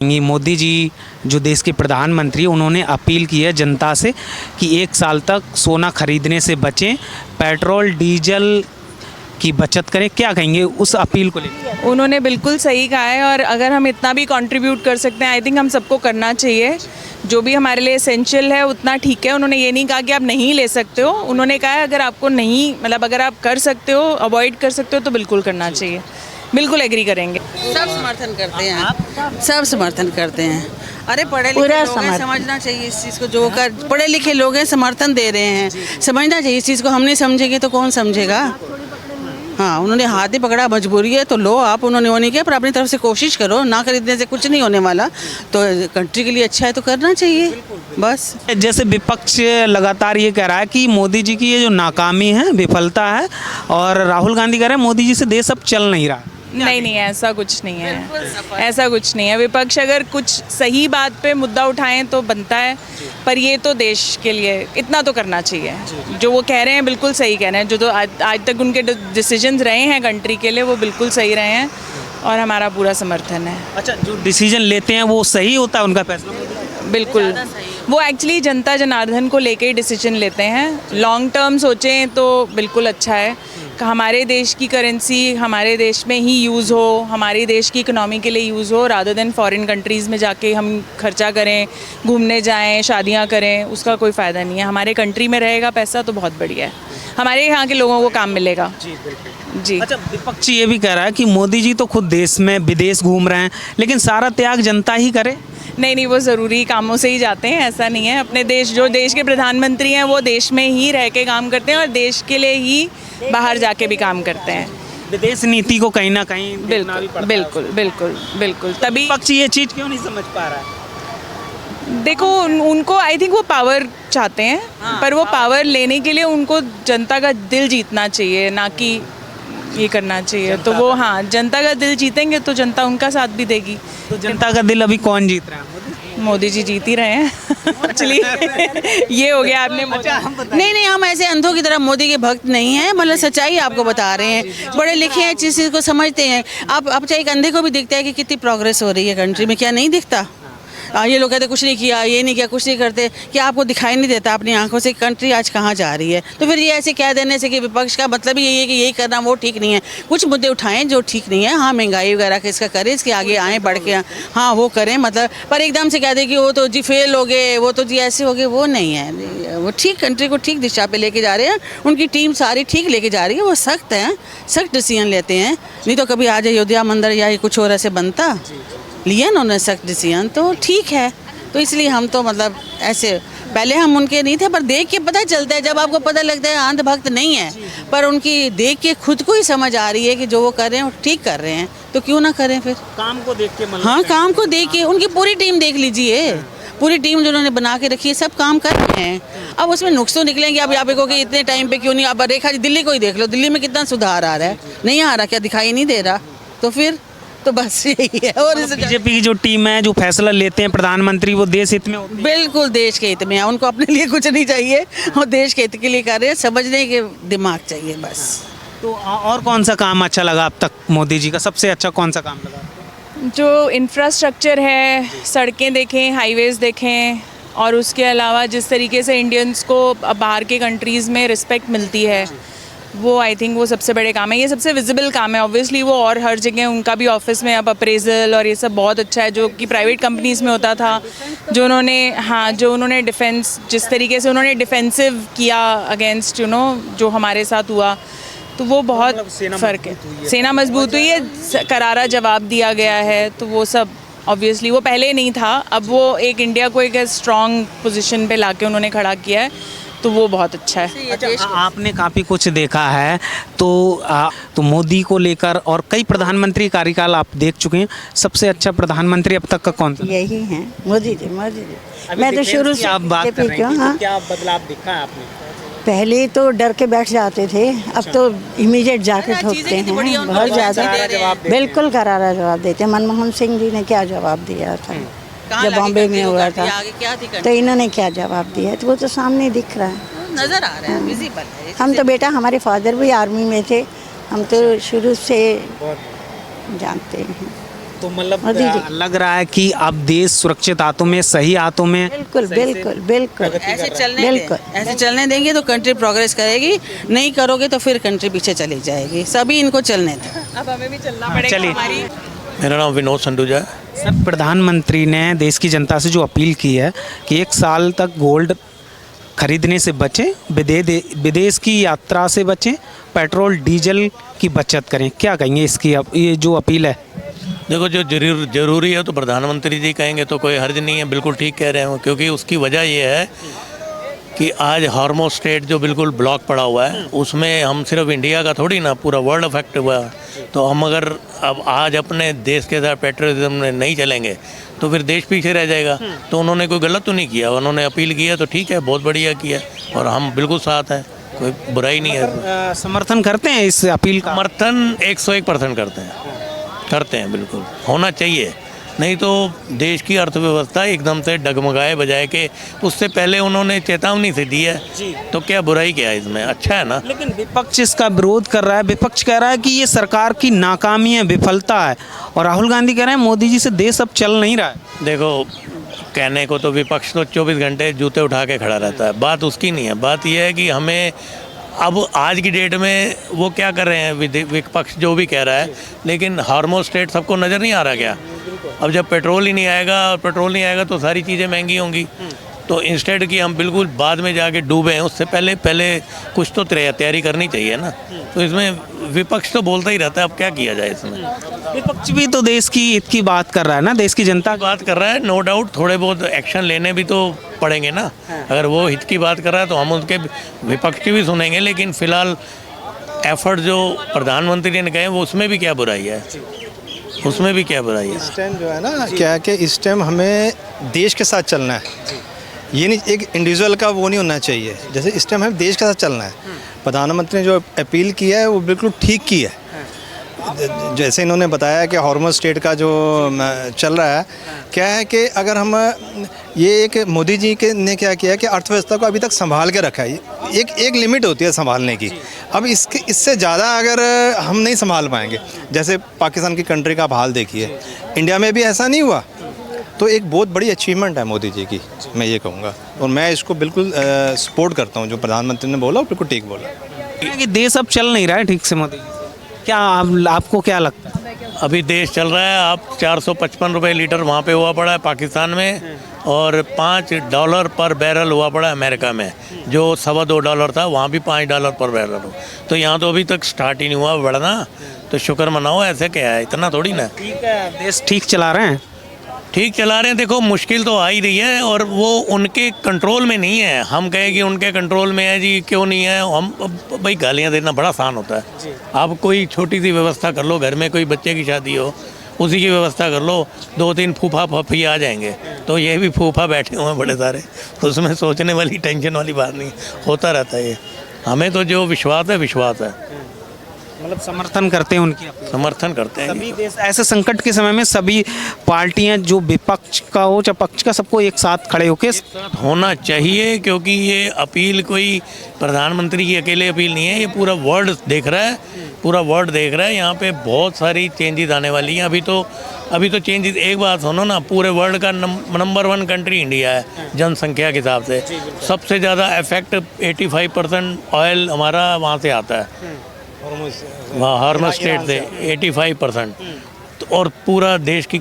मोदी जी जो देश के प्रधानमंत्री, उन्होंने अपील की है जनता से कि 1 साल तक सोना खरीदने से बचें, पेट्रोल डीजल की बचत करें। क्या कहेंगे उस अपील को लेकर? उन्होंने बिल्कुल सही कहा है, और अगर हम इतना भी कंट्रीब्यूट कर सकते हैं, आई थिंक हम सबको करना चाहिए। जो भी हमारे लिए एसेंशियल है उतना ठीक है। उन्होंने ये नहीं कहा कि आप नहीं ले सकते हो, उन्होंने कहा है अगर आपको नहीं, मतलब अगर आप कर सकते हो, अवॉइड कर सकते हो तो बिल्कुल करना चाहिए। बिल्कुल एग्री करेंगे। सब समर्थन करते हैं, सब समर्थन करते हैं। अरे पढ़े लिखे लोग हैं, समझना चाहिए इस चीज़ को। जो कर पढ़े लिखे लोग हैं, समर्थन दे रहे हैं, समझना चाहिए इस चीज़ को। हम नहीं समझेंगे तो कौन समझेगा। हाँ, उन्होंने हाथ ही पकड़ा, मजबूरी है तो लो आप। उन्होंने वो नहीं किया, पर अपनी तरफ से कोशिश करो। ना खरीदने से कुछ नहीं होने वाला, तो कंट्री के लिए अच्छा है तो करना चाहिए बस। जैसे विपक्ष लगातार ये कह रहा है कि मोदी जी की ये जो नाकामी है, विफलता है, और राहुल गांधी कह रहे हैं मोदी जी से देश अब चल नहीं रहा। नहीं, ऐसा कुछ नहीं है, ऐसा कुछ नहीं है। विपक्ष अगर कुछ सही बात पे मुद्दा उठाएं तो बनता है, पर ये तो देश के लिए इतना तो करना चाहिए। जो वो कह रहे हैं बिल्कुल सही कह रहे हैं। जो आज तक उनके डिसीजंस रहे हैं कंट्री के लिए, वो बिल्कुल सही रहे हैं, और हमारा पूरा समर्थन है। अच्छा, जो डिसीजन लेते हैं वो सही होता है उनका फैसला? बिल्कुल, वो एक्चुअली जनता जनार्दन को लेके ही डिसीजन लेते हैं। लॉन्ग टर्म सोचें तो बिल्कुल अच्छा है। हमारे देश की करेंसी हमारे देश में ही यूज़ हो, हमारे देश की इकोनॉमी के लिए यूज़ हो, रादर देन फॉरेन कंट्रीज़ में जाके हम खर्चा करें, घूमने जाएं, शादियां करें, उसका कोई फ़ायदा नहीं है। हमारे कंट्री में रहेगा पैसा तो बहुत बढ़िया है, हमारे यहाँ के लोगों को काम मिलेगा। जी। अच्छा, विपक्ष ये भी कह रहा है कि मोदी जी तो खुद देश में विदेश घूम रहे हैं, लेकिन सारा त्याग जनता ही करे। नहीं, वो ज़रूरी कामों से ही जाते हैं, ऐसा नहीं है। अपने देश, जो देश के प्रधानमंत्री हैं वो देश में ही रह के काम करते हैं, और देश के लिए ही बाहर जाके भी काम करते हैं। विदेश नीति को कहीं ना कहीं बिल्कुल तभी विपक्ष ये चीज़ क्यों नहीं समझ पा रहा है? देखो, उनको आई थिंक वो पावर चाहते हैं, पर वो पावर लेने के लिए उनको जनता का दिल जीतना चाहिए, ना कि ये करना चाहिए। तो वो, हाँ, जनता का दिल जीतेंगे तो जनता उनका साथ भी देगी। तो जनता का दिल अभी कौन जीत रहा है? मोदी जी जीत ही रहे हैं एक्चुअली। ये हो गया आपने। नहीं, हम ऐसे अंधों की तरह मोदी के भक्त नहीं हैं। मतलब सच्चाई आपको बता रहे हैं। बड़े लिखे हैं, जिस चीज़ को समझते हैं। आप चाहे एक अंधे को भी दिखता है कि कितनी प्रोग्रेस हो रही है कंट्री में, क्या नहीं दिखता? ये लोग कहते कुछ नहीं किया, ये नहीं किया, कुछ नहीं करते। क्या आपको दिखाई नहीं देता अपनी आंखों से कंट्री आज कहाँ जा रही है? तो फिर ये ऐसे कह देने से कि विपक्ष का मतलब यही है कि यही करना वो ठीक नहीं है। कुछ मुद्दे उठाएं जो ठीक नहीं है। हाँ, महंगाई वगैरह का इसका करें, इसके आगे आएँ बढ़ के, हाँ वो करें, मतलब। पर एकदम से कह दें कि वो तो जी फेल हो गए, वो तो जी ऐसे हो गए, वो नहीं है। वो ठीक कंट्री को ठीक दिशा पे लेके जा रहे हैं। उनकी टीम सारी ठीक लेके जा रही है। वो सख्त हैं, सख्त डिसीजन लेते हैं। नहीं तो कभी आज अयोध्या मंदिर या कुछ और ऐसे बनता, लिया ना उन्होंने सख्त डिसीजन, तो ठीक है। तो इसलिए हम तो मतलब ऐसे पहले हम उनके नहीं थे, पर देख के पता चलता है। जब आपको पता लगता है अंधभक्त नहीं है, पर उनकी देख के खुद को ही समझ आ रही है कि जो वो कर रहे हैं वो ठीक कर रहे हैं, तो क्यों ना करें फिर? काम को देख के, हाँ, काम को देख के। उनकी पूरी टीम देख लीजिए, पूरी टीम जो उन्होंने बना के रखी है, सब काम कर रहे हैं। अब उसमें नुक्स तो निकलेंगे। अब आप कि इतने टाइम पे क्यों नहीं? अब रेखा जी दिल्ली को ही देख लो, दिल्ली में कितना सुधार आ रहा है। नहीं आ रहा? क्या दिखाई नहीं दे रहा? तो फिर तो बस यही है। और बीजेपी की जो टीम है, जो फैसला लेते हैं प्रधानमंत्री, वो देश हित में होते हैं। बिल्कुल देश के हित में है। उनको अपने लिए कुछ नहीं चाहिए, वो देश के हित के लिए कर रहे हैं। समझने के दिमाग चाहिए बस। तो और कौन सा काम अच्छा लगा अब तक मोदी जी का? सबसे अच्छा कौन सा काम लगा? जो इंफ्रास्ट्रक्चर है, सड़कें देखें, हाईवेज देखें, और उसके अलावा जिस तरीके से इंडियंस को बाहर के कंट्रीज़ में रिस्पेक्ट मिलती है, वो आई थिंक वो सबसे बड़े काम है। ये सबसे विजिबल काम है ऑब्वियसली। वो और हर जगह उनका भी ऑफिस में अब अप्रेजल और ये सब बहुत अच्छा है, जो कि प्राइवेट कंपनीज़ में होता था। जो उन्होंने डिफेंस, जिस तरीके से उन्होंने डिफेंसिव किया अगेंस्ट जो हमारे साथ हुआ, तो वो बहुत फ़र्क है। सेना मजबूत हुई है, करारा जवाब दिया गया है, तो वो सब ऑब्वियसली वो पहले नहीं था। अब वो एक इंडिया को एक स्ट्रॉन्ग पोजीशन पे लाके उन्होंने खड़ा किया है, तो वो बहुत अच्छा है। अच्छा, आपने काफ़ी कुछ देखा है, तो मोदी को लेकर और कई प्रधानमंत्री कार्यकाल आप देख चुके हैं। सबसे अच्छा प्रधानमंत्री अब तक का कौन सा? यही है, मोदी जी। मैं तो शुरू से आप बात कर रहे हैं, तो क्या बदलाव दिखा है आपने? पहले तो डर के बैठ जाते थे, अब तो इमीडिएट जाके ठोकते हैं, बहुत ज़्यादा। बिल्कुल करारा जवाब देते हैं। मनमोहन सिंह जी ने क्या जवाब दिया था जब बॉम्बे में हुआ था, तो इन्होंने क्या जवाब दिया? तो वो तो सामने दिख रहा है, नजर आ रहा है, विजिबल है। हम तो बेटा, हमारे फादर भी आर्मी में थे, हम तो शुरू से जानते हैं। तो मतलब मोदी जी। लग रहा है कि अब देश सुरक्षित हाथों में, सही हाथों में। बिल्कुल बिल्कुल बिल्कुल ऐसे चलने बिल्कुल। दें, ऐसे चलने देंगे तो कंट्री प्रोग्रेस करेगी, नहीं करोगे तो फिर कंट्री पीछे चली जाएगी। सभी इनको चलने दें। अब हमें भी चलना पड़ेगा। चलिए। हमारी मेरा नाम विनोद संडूजा है। सर, प्रधानमंत्री ने देश की जनता से जो अपील की है कि 1 साल तक गोल्ड खरीदने से बचें, विदेश की यात्रा से बचें, पेट्रोल डीजल की बचत करें, क्या कहेंगे इसकी ये जो अपील है? देखो, जो जरूरी है तो प्रधानमंत्री जी कहेंगे तो कोई हर्ज नहीं है, बिल्कुल ठीक कह रहे हो। क्योंकि उसकी वजह ये है कि आज हार्मोस स्टेट जो बिल्कुल ब्लॉक पड़ा हुआ है, उसमें हम सिर्फ इंडिया का थोड़ी ना, पूरा वर्ल्ड अफेक्ट हुआ है। तो हम अगर अब आज अपने देश के साथ पेट्रोलिज्म में नहीं चलेंगे तो फिर देश पीछे रह जाएगा। तो उन्होंने कोई गलत तो नहीं किया, उन्होंने अपील किया तो ठीक है, बहुत बढ़िया किया और हम बिल्कुल साथ हैं, कोई बुराई नहीं है। समर्थन करते हैं इस अपील का? समर्थन 101% करते हैं, बिल्कुल होना चाहिए। नहीं तो देश की अर्थव्यवस्था एकदम से डगमगाए बजाय के। उससे पहले उन्होंने चेतावनी से दी है, तो क्या बुराई क्या है इसमें, अच्छा है ना। लेकिन विपक्ष इसका विरोध कर रहा है। विपक्ष कह रहा है कि ये सरकार की नाकामी है, विफलता है, और राहुल गांधी कह रहे हैं मोदी जी से देश अब चल नहीं रहा है। देखो, कहने को तो विपक्ष तो 24 घंटे जूते उठा के खड़ा रहता है, बात उसकी नहीं है। बात यह है कि हमें अब आज की डेट में वो क्या कर रहे हैं, विपक्ष जो भी कह रहा है, लेकिन हार्मोस स्टेट सबको नज़र नहीं आ रहा क्या? अब जब पेट्रोल ही नहीं आएगा और पेट्रोल नहीं आएगा तो सारी चीज़ें महंगी होंगी। तो इंस्टेड कि हम बिल्कुल बाद में जाके डूबे हैं, उससे पहले कुछ तो तैयारी करनी चाहिए ना। तो इसमें विपक्ष तो बोलता ही रहता है, अब क्या किया जाए इसमें। विपक्ष भी तो देश की हित की बात कर रहा है ना, देश की जनता की बात कर रहा है, नो डाउट थोड़े बहुत एक्शन लेने भी तो पड़ेंगे ना। अगर वो हित की बात कर रहा है तो हम उसके विपक्ष की भी सुनेंगे, लेकिन फिलहाल एफर्ट जो प्रधानमंत्री ने कहे वो उसमें भी क्या बुराई है, उसमें भी क्या बुराई है। इस टाइम जो है ना, क्या है कि इस टाइम हमें देश के साथ चलना है, ये नहीं एक इंडिविजुअल का वो नहीं होना चाहिए। जैसे इस टाइम हमें देश के साथ चलना है। प्रधानमंत्री ने जो अपील की है वो बिल्कुल ठीक की है। जैसे इन्होंने बताया कि हार्मोस स्टेट का जो चल रहा है, क्या है कि अगर हम ये एक मोदी जी के ने क्या किया कि अर्थव्यवस्था को अभी तक संभाल के रखा है। एक लिमिट होती है संभालने की। अब इससे ज़्यादा अगर हम नहीं संभाल पाएंगे, जैसे पाकिस्तान की कंट्री का हाल देखिए, इंडिया में भी ऐसा नहीं हुआ। तो एक बहुत बड़ी अचीवमेंट है मोदी जी की, मैं ये कहूँगा, और मैं इसको बिल्कुल सपोर्ट करता हूँ। जो प्रधानमंत्री ने बोला वो बिल्कुल ठीक बोला। कि देश अब चल नहीं रहा है ठीक से मोदी जी से। क्या आपको क्या लगता है? अभी देश चल रहा है, आप 455 रुपये लीटर वहाँ पे हुआ पड़ा है पाकिस्तान में, और $5 पर बैरल हुआ पड़ा है अमेरिका में, जो $2.25 था, वहाँ भी $5 पर बैरल हो। तो यहाँ तो अभी तक स्टार्ट ही नहीं हुआ बढ़ना, तो शुक्र मनाओ। ऐसे क्या है, इतना थोड़ी ना। ठीक है, देश ठीक चला रहे हैं, ठीक चला रहे हैं। देखो, मुश्किल तो आ ही रही है और वो उनके कंट्रोल में नहीं है। हम कहें कि उनके कंट्रोल में है जी, क्यों नहीं है। हम भाई गालियाँ देना बड़ा आसान होता है। आप कोई छोटी सी व्यवस्था कर लो, घर में कोई बच्चे की शादी हो, उसी की व्यवस्था कर लो, 2-3 फूफा फफी आ जाएंगे। तो ये भी फूफा बैठे हुए हैं बड़े सारे, उसमें सोचने वाली टेंशन वाली बात नहीं, होता रहता है ये। हमें तो जो विश्वास है मतलब समर्थन करते हैं उनकी अपील। समर्थन करते हैं। सभी देश ऐसे संकट के समय में सभी पार्टियां, जो विपक्ष का हो चाहे पक्ष का, सबको एक साथ खड़े होकर साथ होना चाहिए, क्योंकि ये अपील कोई प्रधानमंत्री की अकेले अपील नहीं है, ये पूरा वर्ल्ड देख रहा है, पूरा वर्ल्ड देख रहा है। यहाँ पे बहुत सारी चेंजेस आने वाली हैं। अभी तो चेंजेस, एक बात सुनो ना, पूरे वर्ल्ड का नंबर 1 कंट्री इंडिया है जनसंख्या के हिसाब से। सबसे ज़्यादा इफेक्ट 85% ऑयल हमारा वहाँ से आता है, वहाँ हार्मोस स्टेट से 85%। और पूरा देश की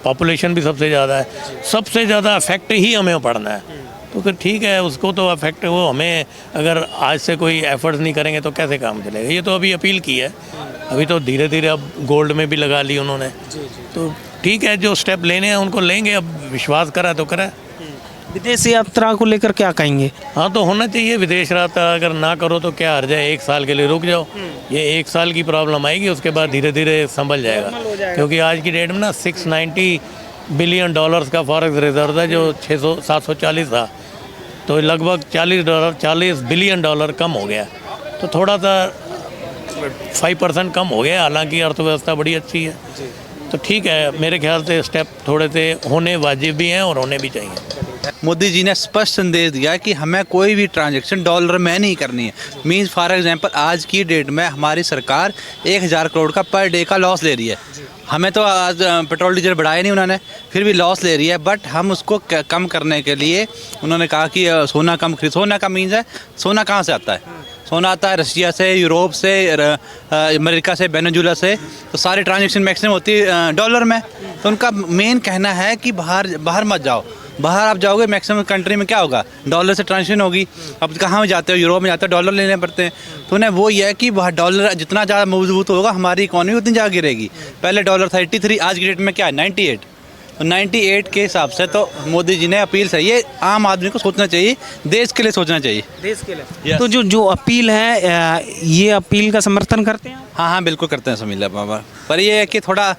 पॉपुलेशन भी सबसे ज़्यादा है, सबसे ज़्यादा अफेक्ट ही हमें पड़ना है। तो फिर ठीक है, उसको तो अफेक्ट वो हमें, अगर आज से कोई एफर्ट्स नहीं करेंगे तो कैसे काम चलेगा। ये तो अभी अपील की है, अभी तो धीरे धीरे अब गोल्ड में भी लगा ली उन्होंने। तो ठीक है, जो स्टेप लेने हैं उनको लेंगे, अब विश्वास करा तो करा। विदेश यात्रा को लेकर क्या कहेंगे? हाँ, तो होना चाहिए विदेश यात्रा। अगर ना करो तो क्या हर्ज है, 1 साल के लिए रुक जाओ। ये 1 साल की प्रॉब्लम आएगी, उसके बाद धीरे धीरे संभल जाएगा। क्योंकि आज की डेट में ना $690 बिलियन का फॉरेक्स रिजर्व है, जो 740 था, तो लगभग $40 बिलियन कम हो गया। तो थोड़ा सा 5% कम हो गया, हालांकि अर्थव्यवस्था बड़ी अच्छी है। तो ठीक है, मेरे ख्याल से स्टेप थोड़े से होने वाजिब भी हैं और होने भी चाहिए। मोदी जी ने स्पष्ट संदेश दिया है कि हमें कोई भी ट्रांजैक्शन डॉलर में नहीं करनी है। मींस फॉर एग्जांपल आज की डेट में हमारी सरकार 1000 करोड़ का पर डे का लॉस ले रही है। हमें तो आज पेट्रोल डीजल बढ़ाया नहीं उन्होंने, फिर भी लॉस ले रही है। बट हम उसको कम करने के लिए उन्होंने कहा कि सोना कम खरीद। सोना का मीन्स है सोना कहाँ से आता है? सोना आता है रशिया से, यूरोप से, अमेरिका से, वेनेजुला से। तो सारी ट्रांजैक्शन मैक्सिमम होती है डॉलर में। तो उनका मेन कहना है कि बाहर मत जाओ। बाहर आप जाओगे मैक्सिमम कंट्री में क्या होगा? डॉलर से ट्रांजेक्शन होगी। अब कहाँ में जाते हो? यूरोप में जाते हो, डॉलर लेने पड़ते हैं। तो उन्हें वो ये है कि वहाँ डॉलर जितना ज़्यादा मजबूत होगा हमारी इकॉनमी उतनी ज़्यादा गिरेगी। पहले डॉलर था 83, आज की डेट में क्या है 98। तो 98 के हिसाब से तो मोदी जी ने अपील सही है, आम आदमी को सोचना चाहिए, देश के लिए सोचना चाहिए। देश के लिए तो जो अपील है, ये अपील का समर्थन करते हैं? हाँ बिल्कुल करते हैं समीला बाबा। पर ये है कि थोड़ा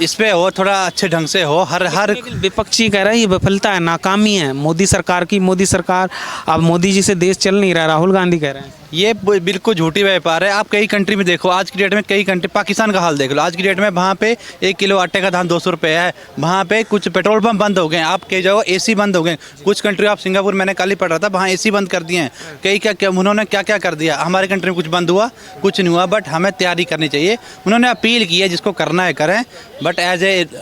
इस पे हो, थोड़ा अच्छे ढंग से हो। हर विपक्षी कह रहा है ये विफलता है, नाकामी है मोदी सरकार की। मोदी सरकार, अब मोदी जी से देश चल नहीं रहा, राहुल गांधी कह रहे हैं। ये बिल्कुल झूठी व्यापार है। आप कई कंट्री में देखो, आज की डेट में कई कंट्री, पाकिस्तान का हाल देख लो। आज की डेट में वहाँ पे 1 किलो आटे का दाम 200 रुपये है। वहाँ पे कुछ पेट्रोल पंप बंद हो गए। आप कई जगह एसी बंद हो गए। कुछ कंट्री, आप सिंगापुर, मैंने कल ही पढ़ रहा था, वहाँ एसी बंद कर दिए हैं। कई उन्होंने क्या क्या कर दिया। हमारे कंट्री में कुछ बंद हुआ, कुछ नहीं हुआ। बट हमें तैयारी करनी चाहिए। उन्होंने अपील की है, जिसको करना है करें। बट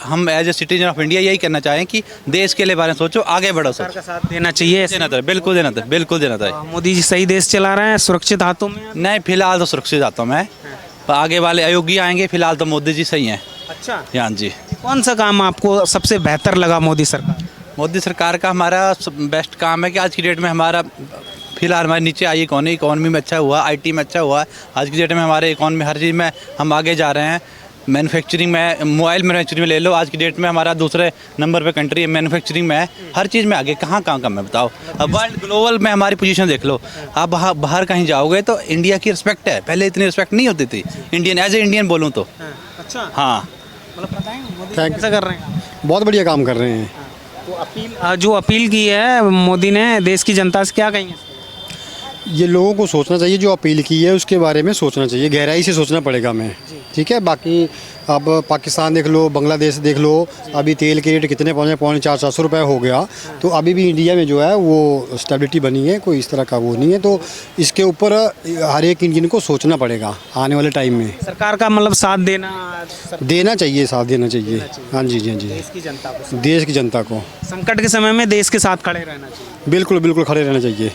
हम as a citizen of India यही करना चाहें कि देश के लिए बारे में सोचो, आगे बढ़ो। सरकार का साथ देना चाहिए, बिल्कुल देना था। मोदी जी सही देश चला रहे हैं, सुरक्षित हाथों में? नहीं, फिलहाल तो सुरक्षित हाथों में। आगे वाले अयोगी आएंगे, फिलहाल तो मोदी जी सही हैं। अच्छा, हाँ जी। कौन सा काम आपको सबसे बेहतर लगा मोदी सरकार? मोदी सरकार का हमारा बेस्ट काम है कि आज की डेट में हमारा फिलहाल हमारे नीचे आई इकॉनमी में अच्छा हुआ, आईटी में अच्छा हुआ। आज की डेट में हमारे इकॉनमी हर चीज़ में हम आगे जा रहे हैं। मैन्युफैक्चरिंग में, मोबाइल मैन्युफैक्चरिंग में ले लो, आज की डेट में हमारा दूसरे नंबर पे कंट्री है मैन्युफैक्चरिंग में है। हर चीज़ में आगे, कहाँ कम है बताओ। अब वर्ल्ड ग्लोबल में हमारी पोजीशन देख लो। आप बाहर कहीं जाओगे तो इंडिया की रिस्पेक्ट है, पहले इतनी रिस्पेक्ट नहीं होती थी। इंडियन, एज ए इंडियन बोलूँ तो। अच्छा, हाँ कैसा कर रहे हैं? बहुत बढ़िया काम कर रहे हैं। तो अपील, जो अपील की है मोदी ने देश की जनता से, क्या कहेंगे? ये लोगों को सोचना चाहिए, जो अपील की है उसके बारे में सोचना चाहिए, गहराई से सोचना पड़ेगा हमें। ठीक है, बाकी अब पाकिस्तान देख लो, बांग्लादेश देख लो, अभी तेल के रेट कितने पहुँचे, 450 रुपये हो गया। तो अभी भी इंडिया में जो है वो स्टेबिलिटी बनी है, कोई इस तरह का वो नहीं है। तो इसके ऊपर हर एक इंडियन को सोचना पड़ेगा आने वाले टाइम में। सरकार का मतलब साथ देना चाहिए, साथ देना चाहिए। हाँ जी, हाँ जी, देश की जनता को, देश की जनता को संकट के समय में देश के साथ खड़े रहना चाहिए। बिल्कुल खड़े रहना चाहिए।